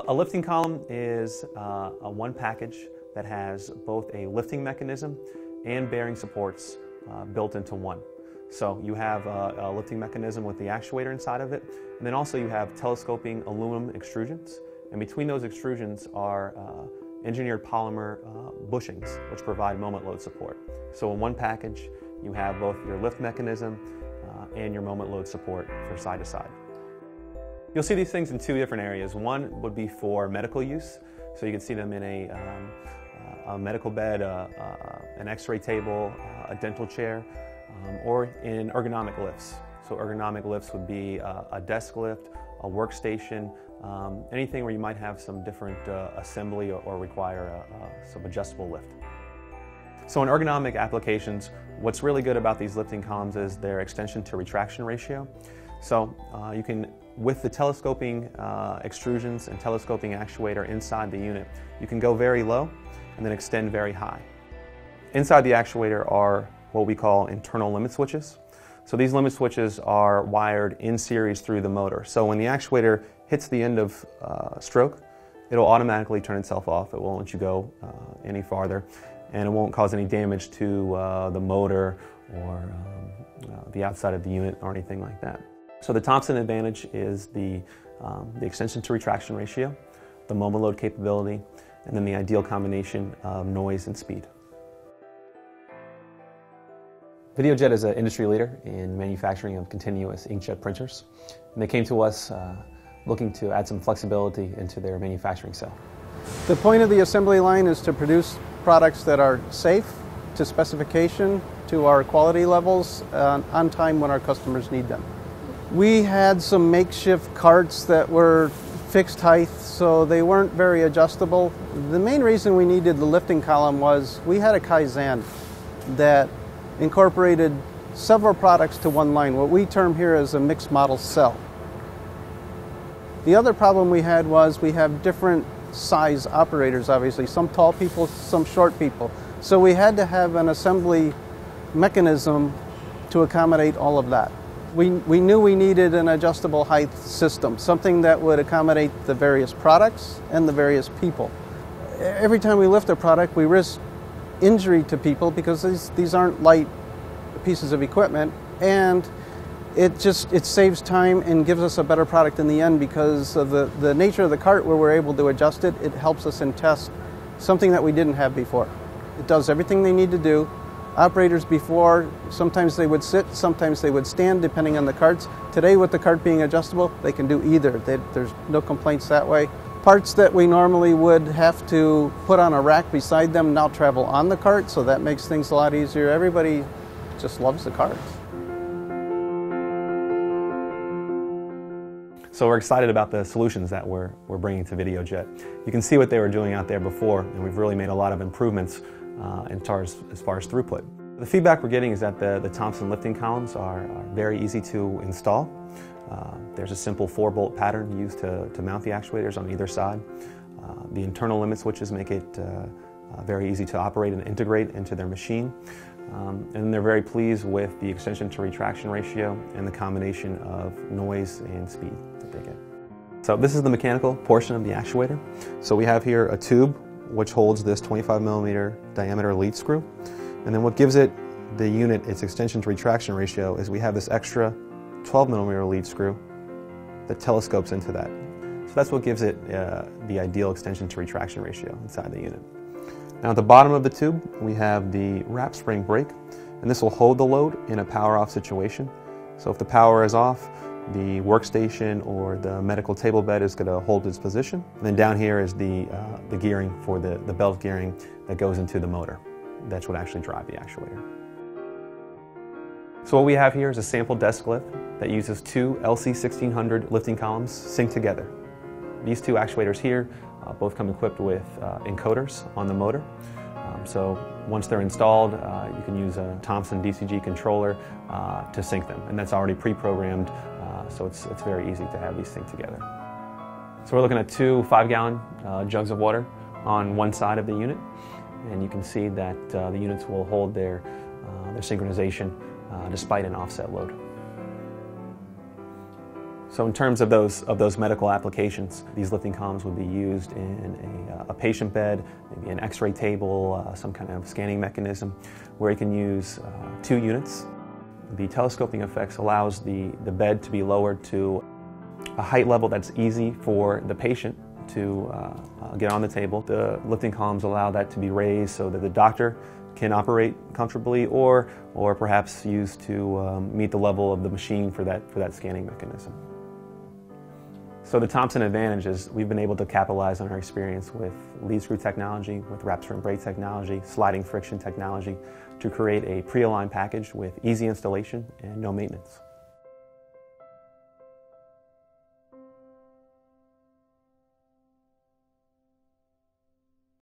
A lifting column is a one package that has both a lifting mechanism and bearing supports built into one. So you have a lifting mechanism with the actuator inside of it, and then also you have telescoping aluminum extrusions, and between those extrusions are engineered polymer bushings which provide moment load support. So in one package you have both your lift mechanism and your moment load support for side to side. You'll see these things in two different areas. One would be for medical use, so you can see them in a medical bed, an x-ray table, a dental chair, or in ergonomic lifts. So ergonomic lifts would be a desk lift, a workstation, anything where you might have some different assembly or require some adjustable lift. So in ergonomic applications, what's really good about these lifting columns is their extension to retraction ratio. So you can, with the telescoping extrusions and telescoping actuator inside the unit, you can go very low and then extend very high. Inside the actuator are what we call internal limit switches. So these limit switches are wired in series through the motor. So when the actuator hits the end of stroke, it'll automatically turn itself off. It won't let you go any farther, and it won't cause any damage to the motor or the outside of the unit or anything like that. So the Thomson advantage is the extension to retraction ratio, the moment load capability, and then the ideal combination of noise and speed. VideoJet is an industry leader in manufacturing of continuous inkjet printers, and they came to us looking to add some flexibility into their manufacturing cell. The point of the assembly line is to produce products that are safe to specification, to our quality levels, on time when our customers need them. We had some makeshift carts that were fixed height, so they weren't very adjustable. The main reason we needed the lifting column was we had a Kaizen that incorporated several products to one line, what we term here as a mixed model cell. The other problem we had was we have different size operators, obviously, some tall people, some short people. So we had to have an assembly mechanism to accommodate all of that. We knew we needed an adjustable height system, something that would accommodate the various products and the various people. Every time we lift a product, we risk injury to people because these aren't light pieces of equipment, and it saves time and gives us a better product in the end because of the nature of the cart where we're able to adjust it. It helps us in test, something that we didn't have before. It does everything they need to do. Operators before, sometimes they would sit, sometimes they would stand, depending on the carts. Today, with the cart being adjustable, they can do either. There's no complaints that way. Parts that we normally would have to put on a rack beside them now travel on the cart, so that makes things a lot easier. Everybody just loves the carts. So we're excited about the solutions that we're bringing to VideoJet. You can see what they were doing out there before, and we've really made a lot of improvements as far as throughput. The feedback we're getting is that the Thomson lifting columns are very easy to install. There's a simple 4-bolt pattern used to mount the actuators on either side. The internal limit switches make it very easy to operate and integrate into their machine. And they're very pleased with the extension to retraction ratio and the combination of noise and speed that they get. So this is the mechanical portion of the actuator. So we have here a tube which holds this 25mm diameter lead screw. And then what gives it, the unit, its extension to retraction ratio is we have this extra 12mm lead screw that telescopes into that. So that's what gives it the ideal extension to retraction ratio inside the unit. Now at the bottom of the tube we have the wrap spring brake, and this will hold the load in a power off situation. So if the power is off, the workstation or the medical table bed is going to hold its position. And then down here is the gearing for the belt gearing that goes into the motor. That's what actually drives the actuator. So what we have here is a sample desk lift that uses two LC1600 lifting columns synced together. These two actuators here both come equipped with encoders on the motor. So once they're installed, you can use a Thomson DCG controller to sync them, and that's already pre-programmed, so it's very easy to have these synced together. So we're looking at two 5-gallon jugs of water on one side of the unit, and you can see that the units will hold their synchronization despite an offset load. So in terms of those medical applications, these lifting columns would be used in a patient bed, maybe an x-ray table, some kind of scanning mechanism, where you can use 2 units. The telescoping effects allows the bed to be lowered to a height level that's easy for the patient to get on the table. The lifting columns allow that to be raised so that the doctor can operate comfortably, or perhaps used to meet the level of the machine for that scanning mechanism. So the Thomson advantage is we've been able to capitalize on our experience with lead screw technology, with wrap spring brake technology, sliding friction technology to create a pre-aligned package with easy installation and no maintenance.